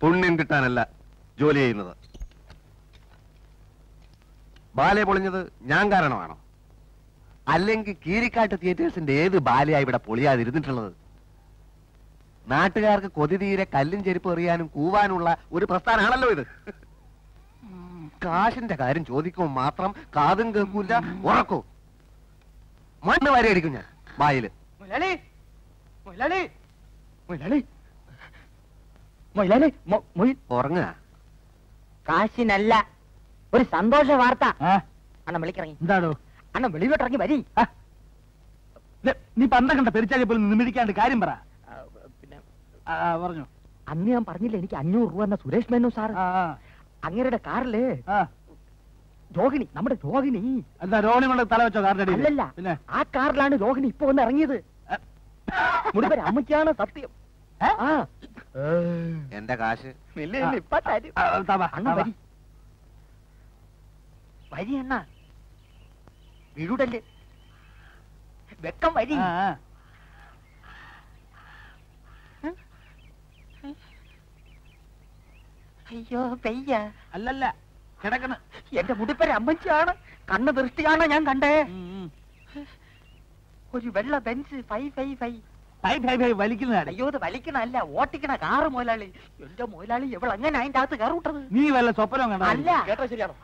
പുണ്യം കിട്ടാനല്ല ജോലി ചെയ്യുന്നത്. ബാലെ പൊളിഞ്ഞത് ഞാൻ കാരണമാണോ? അല്ലെങ്കിൽ കീരിക്കാട്ട് തിയേറ്റേഴ്സിന്റെ ഏത് ബാലയാ ഇവിടെ പൊളിയാതിരുന്നിട്ടുള്ളത്? നാട്ടുകാർക്ക് കൊതി തീരെ കല്ലും ചെരുപ്പ് എറിയാനും കൂവാനുള്ള ഒരു പ്രസ്ഥാനമാണല്ലോ ഇത്. കാശിന്റെ കാര്യം ചോദിക്കുമ്പോൾ മാത്രം കാതും കേൾക്കൂല, ഉറക്കൂ. മണ്ണ് വരെ അടിക്കും ഞാൻ വായില്. ഉറങ്ങുക. കാശിനല്ല, ഒരു സന്തോഷ വാർത്ത. അണ്ണൻ വിളിക്കിറങ്ങി. എന്താണോ അണ്ണൻ വെളിയിലോട്ടിറങ്ങി വരി. നീ പണ്ട കണ്ട പെരിച്ചാലിപ്പോലും നിമിടിക്കാണ്ട് കാര്യം പറ. പിന്നെ പറഞ്ഞു. അന്ന് ഞാൻ പറഞ്ഞില്ല എനിക്ക് 500 രൂപ എന്ന സുരേഷ് മേനോ സാർ അങ്ങേരുടെ കാറില് രോഹിണി, നമ്മുടെ രോഹിണി. എന്താ രോഹിണി കൊണ്ട് തല വെച്ചോ കാറിന്റെ? അല്ലല്ല, ആ കാറിലാണ് രോഹിണി ഇപ്പൊ ഒന്ന് ഇറങ്ങിയത്. മുടിപ്പര അമ്മയ്ക്കാണ് സത്യം. എന്റെ കാശ് അണ്ണ വരി വരി അണ്ണ, വീടല്ലേ വെക്കം വരി. അയ്യോ പെയ്യ. അല്ലല്ല, കിടക്കണ. എന്റെ മുടിപ്പര അമ്മച്ചിയാണ്, കണ്ണ് ദൃഷ്ടിയാണ് ഞാൻ കണ്ടേ. ഒരു വെള്ള ബെൻസ് 555 വലിക്കുന്ന. അയ്യോ ഇത് വലിക്കണല്ല, ഓട്ടിക്കണ കാറ് മുതലാളി. എന്റെ മുതലാളി എവിടെ അങ്ങനെ അതിന്റെ അകത്ത് കയറി വിട്ടത്? നീ വല്ല സ്വപ്നം കണ്ട? അല്ല. കേട്ടോ ശരിയാണോ?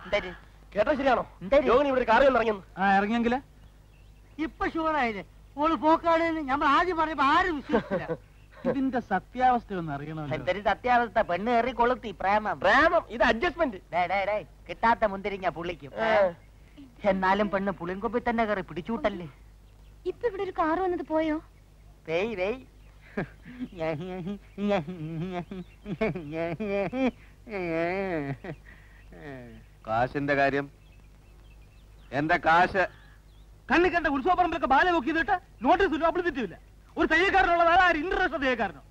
കേട്ടോ ശരിയാണോ? രോഹിണി ഇവിടെ കാറിൽ ഇറങ്ങുന്നു. ഇറങ്ങിയെങ്കില് ഇപ്പൊ ഷുവറായില്ലേ? ഓള് പോക്കാണ് നമ്മൾ ആദ്യം പറഞ്ഞപ്പോ ആരും വിശ്വസിച്ചില്ല. ഇതിന്റെ സത്യാവസ്ഥ ഒന്ന് അറിയണമല്ലോ. എന്തൊരു സത്യാവസ്ഥ? പെണ്ണ് കയറി കൊളുത്തി. പ്രേമം ഇത് അഡ്ജസ്റ്റ്മെന്റ്. കിട്ടാത്ത മുന്തിരിങ്ങ പുള്ളിക്കും. എന്നാലും പെണ്ണ് പുളിങ്കൊപ്പി തന്നെ കയറി പിടിച്ചൂട്ടല്ലേ. ഇപ്പൊ ഇവിടെ ഒരു കാറ് വന്നത് പോയോ? കാശിന്റെ കാര്യം, എന്റെ കാശ് കണ്ണി കണ്ട ഉത്സവപ്പറമ്പിലൊക്കെ ബാല നോക്കിയിട്ട് നോട്ടീസ് അപ്ലിത്തില്ല. ഒരു തയ്യക്കാരനുള്ളത് ആര്? ഇന്റർനാഷണൽ തയ്യക്കാരനോ?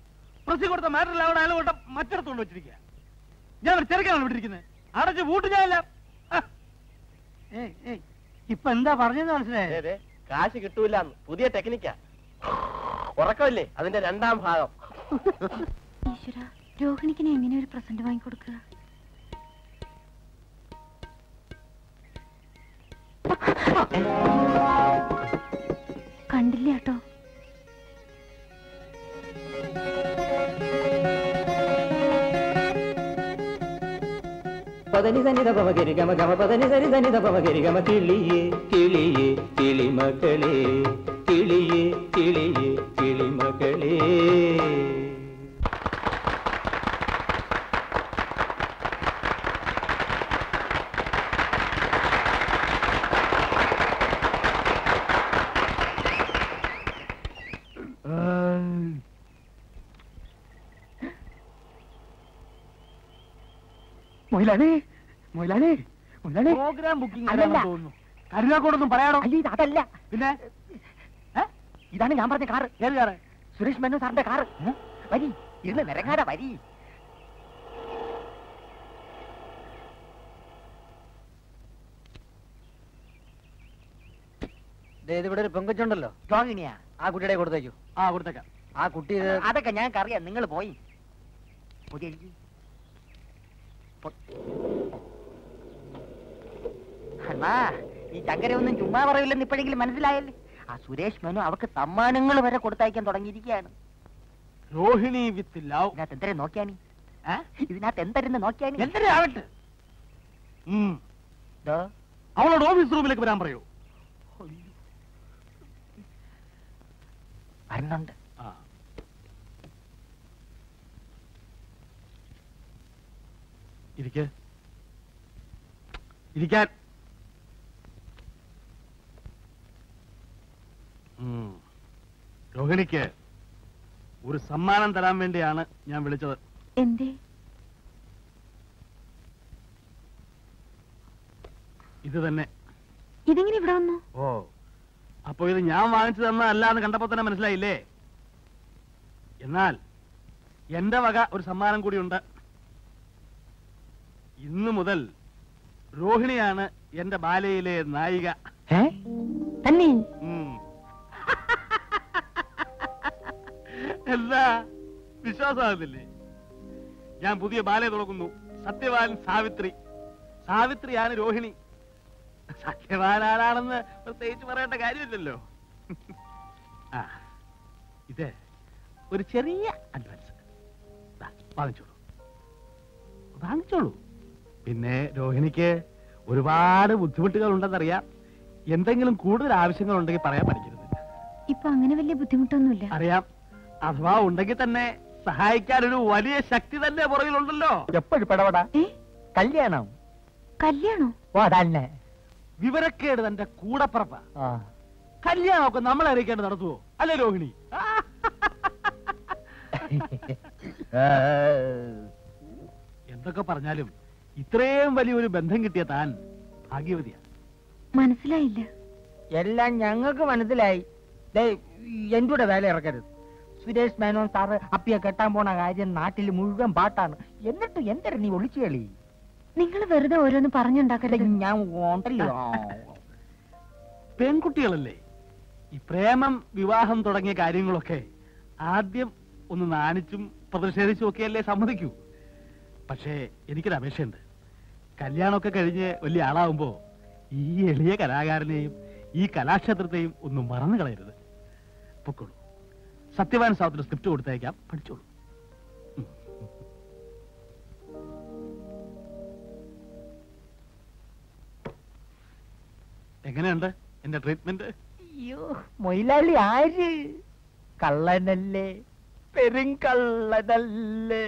പ്രസി കൊടുത്ത മാറ്ററിൽ അവിടെ അയൽവട്ടം മറ്റിടത്തോണ്ട് വെച്ചിരിക്കുക. ഞാൻ ഒരു ചെറുക്കാനാണ് വിട്ടിരിക്കുന്നത്. അടച്ച് പൂട്ട് ഞാനില്ല. ഇപ്പൊ എന്താ പറഞ്ഞത് മനസ്സിലായേ? കാശ് കിട്ടൂല, പുതിയ ടെക്നിക്കാ. ഉറക്കമില്ലേ അതിന്റെ 2ാം ഭാഗം. ഈശ്വര, രോഹിണിക്കിനെ എങ്ങനെ ഒരു പ്രസന്റ് വാങ്ങിക്കൊടുക്കുക? കണ്ടില്ല കേട്ടോ. പദനി സന്നിധ പവഗരി ഗമ ഗമ പദനി സരി സന്നിധ പവഗരി ഗമ. കിളിയേ കിളിയേ കിളിമകളേ, കിളിയേ കിളിയേ കിളിമകളേ. പ്രോഗ്രാം ബുക്കിംഗ് തോന്നുന്നു. കരുനാക്കോടൊന്നും പറയാടോ. അതല്ല, പിന്നെ ഇതാണ് ഞാൻ പറഞ്ഞ കാറ്. ഏത് കാറ്? സുരേഷ് മേനോ സാറിന്റെ കാറ്. വരി, ഇരുന്ന് നിരങ്ങാടെ വരി. ഇവിടെ ഒരു പെങ്കൊച്ചുണ്ടല്ലോ, രോഹിണിയാ? ആ കുട്ടിയുടെ കൊടുത്തേക്കു. കൊടുത്തേക്കാം. ആ കുട്ടി അതൊക്കെ ഞങ്ങൾക്ക് അറിയാം. നിങ്ങൾ പോയി അണ്ണാ, ഈ ചങ്കരയൊന്നും ചുമ്മാ പറയില്ലെന്ന് ഇപ്പോഴെങ്കിലും മനസ്സിലായല്ലേ? ആ സുരേഷ് മേനോ അവർക്ക് സമ്മാനങ്ങൾ വരെ കൊടുത്തയക്കാൻ തുടങ്ങിയിരിക്കുകയാണ്. Rohini with love. ഇതിനകത്ത് എന്തരെ നോക്കിയാനി? ഇതിനകത്ത് എന്തരെന്ന് നോക്കിയാനി? എന്തരെ ആവട്ടെ. അവളോട് ഓഫീസ് റൂമിലേക്ക് വരാൻ പറയൂ. വരുന്നുണ്ട്. ഇരിക്കാൻ. രോഹിണിക്ക് ഒരു സമ്മാനം തരാൻ വേണ്ടിയാണ് ഞാൻ വിളിച്ചത്. എന്തേ? ഇത് തന്നെ. ഇതെങ്ങനെ ഇവിടെ വന്നു? അപ്പൊ ഇത് ഞാൻ വാങ്ങിച്ചു തന്നതല്ലാന്ന് കണ്ടപ്പോ തന്നെ മനസ്സിലായില്ലേ? എന്നാൽ എന്റെ വക ഒരു സമ്മാനം കൂടിയുണ്ട്. ഇന്നു മുതൽ രോഹിണിയാണ് എന്റെ ബാലയിലെ നായിക. തന്നെ? എന്താ വിശ്വാസമാകുന്നില്ലേ? ഞാൻ പുതിയ ബാലെ തുടങ്ങുന്നു. സത്യവാൻ സാവിത്രി. സാവിത്രിയാണ് രോഹിണി. സത്യവാൻ ആരാണെന്ന് പ്രത്യേകിച്ച് പറയേണ്ട കാര്യമില്ലല്ലോ. ആ, ഇത് ഒരു ചെറിയ അഡ്വാൻസ് വാങ്ങിച്ചോളൂ. പിന്നെ രോഹിണിക്ക് ഒരുപാട് ബുദ്ധിമുട്ടുകൾ ഉണ്ടെന്നറിയാം. എന്തെങ്കിലും കൂടുതൽ ആവശ്യങ്ങൾ ഉണ്ടെങ്കിൽ പറയാൻ പഠിക്കരുത്. ഇപ്പൊ അങ്ങനെ വലിയ ബുദ്ധിമുട്ടൊന്നുമില്ല. അറിയാം. അഥവാ ഉണ്ടെങ്കിൽ തന്നെ സഹായിക്കാൻ ഒരു വലിയ ശക്തി തന്നെ പുറകിലുണ്ടല്ലോ. എപ്പോഴും പെടപെടാ. കല്യാണം കല്യാണോ? ഓ തന്നെ. വിവരക്കേട് തന്റെ കൂടപ്പറപ്പ. കല്യാണമൊക്കെ നമ്മളെ അറിയിക്കേണ്ട നടത്തുവോ? അല്ലേ രോഹിണി? എന്തൊക്കെ പറഞ്ഞാലും ഇത്രയും വലിയൊരു ബന്ധം കിട്ടിയ താൻ ഭാഗ്യവതിയാ. മനസ്സിലായില്ല. എല്ലാം ഞങ്ങൾക്ക് മനസ്സിലായി. എന്റെ കൂടെ വേല ഇറക്കരുത്. സുരേഷ് മേനോൻ സാറ് അപ്പിയെ കെട്ടാൻ പോണ കാര്യം നാട്ടിൽ മുഴുവൻ പാട്ടാണ്. എന്നിട്ട് എന്തൊരു നീ ഒളിച്ചു കളി? നിങ്ങൾ വെറുതെ ഓരോന്ന് പറഞ്ഞുണ്ടാക്കരുത്. ഞാൻ ഉണ്ടല്ലോ. പെൺകുട്ടികളല്ലേ, ഈ പ്രേമം വിവാഹം തുടങ്ങിയ കാര്യങ്ങളൊക്കെ ആദ്യം ഒന്ന് നാണിച്ചും പ്രതിഷേധിച്ചും ഒക്കെയല്ലേ സമ്മതിക്കൂ. പക്ഷേ എനിക്കൊരു അപേക്ഷയുണ്ട്. കല്യാണമൊക്കെ കഴിഞ്ഞ് വലിയ ആളാവുമ്പോ ഈ എളിയ കലാകാരനെയും ഈ കലാക്ഷേത്രത്തെയും ഒന്നും മറന്നു കളയരുത്. പൊക്കോളൂ. സത്യവാൻ സാവിത്രി സ്ക്രിപ്റ്റ് കൊടുത്തയക്കാം, പഠിച്ചോളൂ. എങ്ങനെയുണ്ട് എന്റെ ട്രീറ്റ്മെന്റ്? അയ്യോ, മൊയിലാളി ആര്? കള്ളനല്ലേ, പെരുങ്കള്ളനല്ലേ.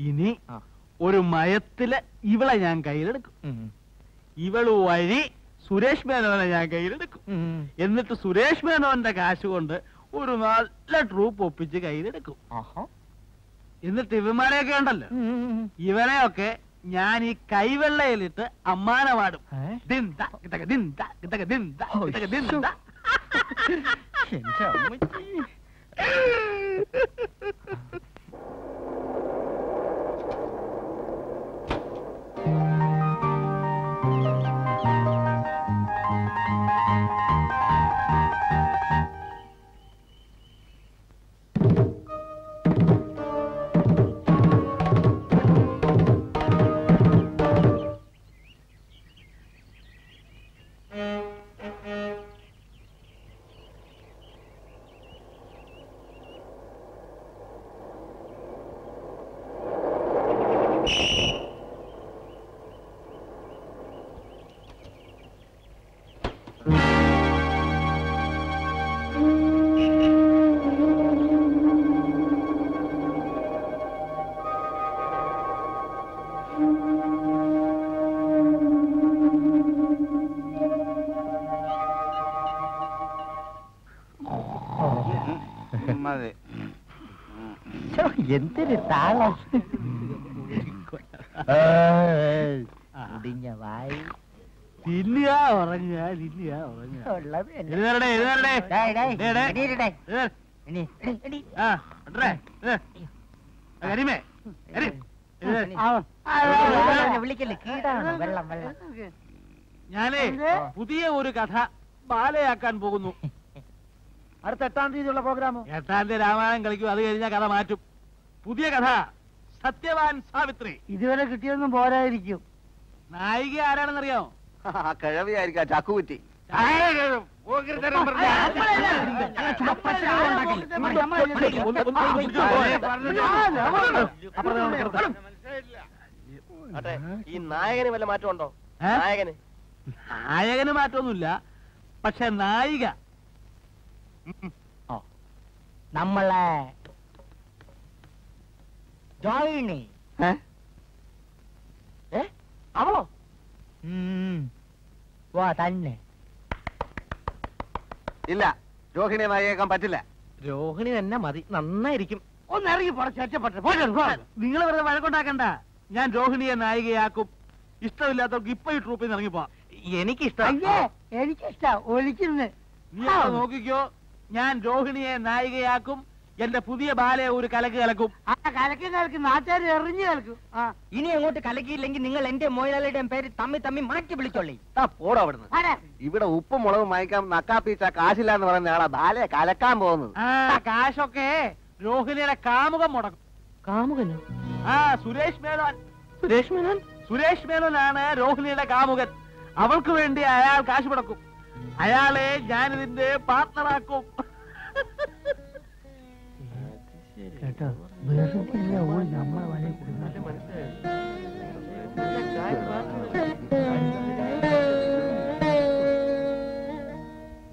ഇനി ഒരു മയത്തില് ഇവളെ ഞാൻ കയ്യിലെടുക്കും. ഇവള് വഴി സുരേഷ് മേനോനെ ഞാൻ കയ്യിലെടുക്കും. എന്നിട്ട് സുരേഷ് മേനോന്റെ കാശ് കൊണ്ട് ഒരു നല്ല ട്രൂപ്പ് ഒപ്പിച്ച് കയ്യിലെടുക്കും. എന്നിട്ട് ഇവന്മാരെയൊക്കെ ഉണ്ടല്ലോ, ഇവരെയൊക്കെ ഞാൻ ഈ കൈവെള്ളയിലിട്ട് അമ്മാനമാടും. എന്തൊരു താളം. വായി ഇല്ല ഉറങ്ങ ഇല്ല വിളിക്കല്ലേ, കീടാണ്. വെള്ളം വെള്ളം. ഞാനേ പുതിയ ഒരു കഥ ബാലയാക്കാൻ പോകുന്നു. അടുത്ത 8-ാം തീയതിയുള്ള പ്രോഗ്രാമോ? 8-ാം തീയതി രാമായണം കളിക്കും. അത് കഴിഞ്ഞാൽ കഥ മാറ്റും. പുതിയ കഥ സത്യവാൻ സാവിത്രി. ഇതുവരെ കിട്ടിയൊന്നും പോരായിരിക്കും. നായിക ആരാണെന്നറിയാമോ? കിഴവിയായിരിക്കാം, ചക്കുകുറ്റി. ഈ നായകന് വല്ല മാറ്റമുണ്ടോ? നായകന് മാറ്റമൊന്നുമില്ല, പക്ഷെ നായിക നമ്മളെ ജോയിനി. അവളോ? വാ തന്നെ. ഇല്ല, രോഹിണിയെ നായികയാക്കാൻ പറ്റില്ല. രോഹിണി തന്നെ മതി, നന്നായിരിക്കും. ഒന്ന് ഇറങ്ങി പൊറച്ചേറ്റപ്പെട്ടെ. നിങ്ങൾ വെറുതെ വഴക്കുണ്ടാക്കണ്ട. ഞാൻ രോഹിണിയെ നായികയാക്കും. ഇഷ്ടമില്ലാത്തവർക്ക് ഇപ്പൊ ഈ ട്രൂപ്പിൽ നിന്ന് ഇറങ്ങിപ്പോ. എനിക്കിഷ്ടം. അയ്യേ, എനിക്കിഷ്ടാ ഒലിക്കുന്നു. നീ നോക്കിക്കോ, ഞാൻ രോഹിണിയെ നായികയാക്കും. എന്റെ പുതിയ ബാലെ ഒരു കലക്ക് കലക്കും. ആ കലക്കി കലക്കി നാട്ടുകാർ എറിഞ്ഞു കലക്കും. ഇനി അങ്ങോട്ട് കലക്കിയില്ലെങ്കിൽ നിങ്ങൾ എന്റെ മോയിലാളിയുടെയും പേര് തമ്മി തമ്മി മാറ്റി വിളിച്ചോളി. പോടാ അവിടുന്ന്. ഇവിടെ ഉപ്പും മുളകും വാങ്ങിക്കാൻ നക്കാപ്പീച്ച കാശില്ല എന്ന് പറയുന്ന ആളാ ബാലെ കലക്കാൻ പോകുന്നത്. കാശൊക്കെ രോഹിണിയുടെ കാമുകം മുടക്കും. കാമുകനോ? ആ സുരേഷ് മേനോൻ. സുരേഷ് മേനോൻ? സുരേഷ് മേനോനാണ് രോഹിണിയുടെ കാമുകൻ. അവൾക്ക് വേണ്ടി അയാൾ കാശ് മുടക്കും. അയാളെ ഞാനിതിന്റെ പാർട്ട്ണറാക്കും. കേട്ടോ, വെറുതെ നമ്മളെ വലയിൽ കൊടുക്കുന്നത്.